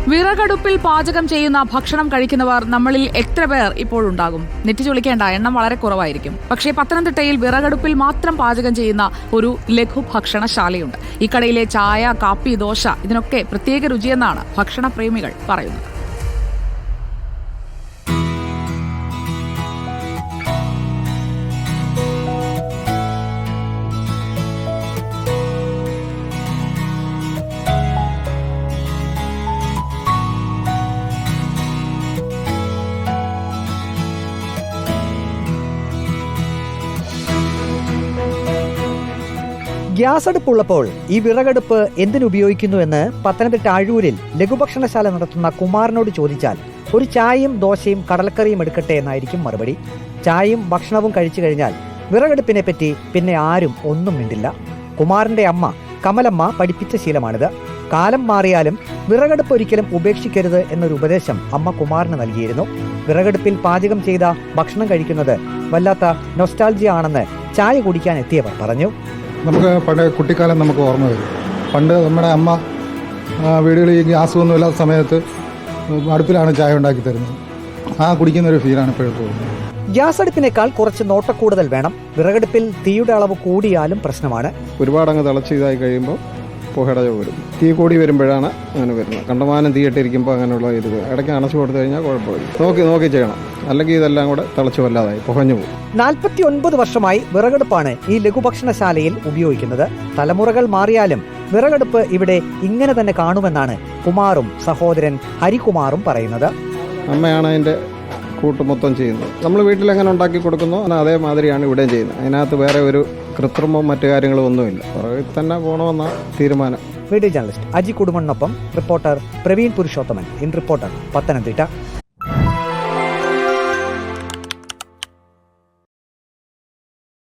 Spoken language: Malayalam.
വിറകടുപ്പിൽ പാചകം ചെയ്യുന്ന ഭക്ഷണം കഴിക്കുന്നവർ നമ്മളിൽ എത്ര പേർ ഇപ്പോഴുണ്ടാകും? നെറ്റി ചൊളിക്കേണ്ട, എണ്ണം വളരെ കുറവായിരിക്കും. പക്ഷേ പത്തനംതിട്ടയിൽ വിറകടുപ്പിൽ മാത്രം പാചകം ചെയ്യുന്ന ഒരു ലഘു ഭക്ഷണശാലയുണ്ട്. ഈ കടയിലെ ചായ, കാപ്പി, ദോശ ഇതിനൊക്കെ പ്രത്യേക രുചിയെന്നാണ് ഭക്ഷണപ്രേമികൾ പറയുന്നത്. ഗ്യാസ് അടുപ്പുള്ളപ്പോൾ ഈ വിറകടുപ്പ് എന്തിനുപയോഗിക്കുന്നു എന്ന് പത്തനംതിട്ട അഴൂരിൽ ലഘുഭക്ഷണശാല നടത്തുന്ന കുമാറിനോട് ചോദിച്ചാൽ ഒരു ചായയും ദോശയും കടലക്കറിയും എടുക്കട്ടെ എന്നായിരിക്കും മറുപടി. ചായയും ഭക്ഷണവും കഴിച്ചു കഴിഞ്ഞാൽ വിറകടുപ്പിനെ പറ്റി പിന്നെ ആരും ഒന്നും മിണ്ടില്ല. കുമാറിന്റെ അമ്മ കമലമ്മ പഠിപ്പിച്ച ശീലമാണിത്. കാലം മാറിയാലും വിറകടുപ്പ് ഒരിക്കലും ഉപേക്ഷിക്കരുത് എന്നൊരു ഉപദേശം അമ്മ കുമാറിന് നൽകിയിരുന്നു. വിറകടുപ്പിൽ പാചകം ചെയ്ത ഭക്ഷണം കഴിക്കുന്നത് വല്ലാത്ത നൊസ്റ്റാൾജിയ ആണെന്ന് ചായ കുടിക്കാൻ എത്തിയവർ പറഞ്ഞു. നമുക്ക് പണ്ട് കുട്ടിക്കാലം നമുക്ക് ഓർമ്മ വരും. പണ്ട് നമ്മുടെ അമ്മ വീടുകളിൽ ഗ്യാസൊന്നും ഇല്ലാത്ത സമയത്ത് അടുപ്പിലാണ് ചായ ഉണ്ടാക്കി തരുന്നത്. കുടിക്കുന്നൊരു ഫീലാണ് ഇപ്പോഴും തോന്നുന്നത്. ഗ്യാസ് അടുപ്പിനേക്കാൾ കുറച്ച് നോട്ടക്കൂടുതൽ വേണം. വിറകടുപ്പിൽ തീയുടെ അളവ് കൂടിയാലും പ്രശ്നമാണ്. ഒരുപാട് അങ്ങ് തിളച്ച് ഇതായി കഴിയുമ്പോൾ പുകയുടെ വരും. തീ കൂടി വരുമ്പോഴാണ് അങ്ങനെ വരുന്നത്. കണ്ടമാനം തീയിട്ടിരിക്കുമ്പോൾ അങ്ങനെയുള്ള ഇത് ഇടയ്ക്ക് അണച്ചു കൊടുത്തു കഴിഞ്ഞാൽ കുഴപ്പമില്ല. നോക്കി ചെയ്യണം, അല്ലെങ്കിൽ ഇതെല്ലാം കൂടെ തിളച്ചു വല്ലാതായി പുകഞ്ഞു പോകും. 49 വർഷമായി വിറകടുപ്പാണ് ഈ ലഘുഭക്ഷണശാലയിൽ ഉപയോഗിക്കുന്നത്. തലമുറകൾ മാറിയാലും വിറകടുപ്പ് ഇവിടെ ഇങ്ങനെ തന്നെ കാണുമെന്നാണ് കുമാറും സഹോദരൻ ഹരികുമാറും പറയുന്നത്. അമ്മയാണ് അതിൻ്റെ കൂട്ട് മൊത്തം ചെയ്യുന്നത്. നമ്മൾ വീട്ടിലെങ്ങനെ ഉണ്ടാക്കി കൊടുക്കുന്നു അതേമാതിരിയാണ് ഇവിടെയും ചെയ്യുന്നത്. അതിനകത്ത് വേറെ ഒരു കൃത്രിമവും മറ്റു കാര്യങ്ങളും ഒന്നുമില്ല. പുറകിൽ തന്നെ പോകണമെന്ന തീരുമാനം. വീഡിയോ ജേർണലിസ്റ്റ് അജി കുടുംബനൊപ്പം reporter Praveen Purushothaman, in reporter, Pathanamthitta.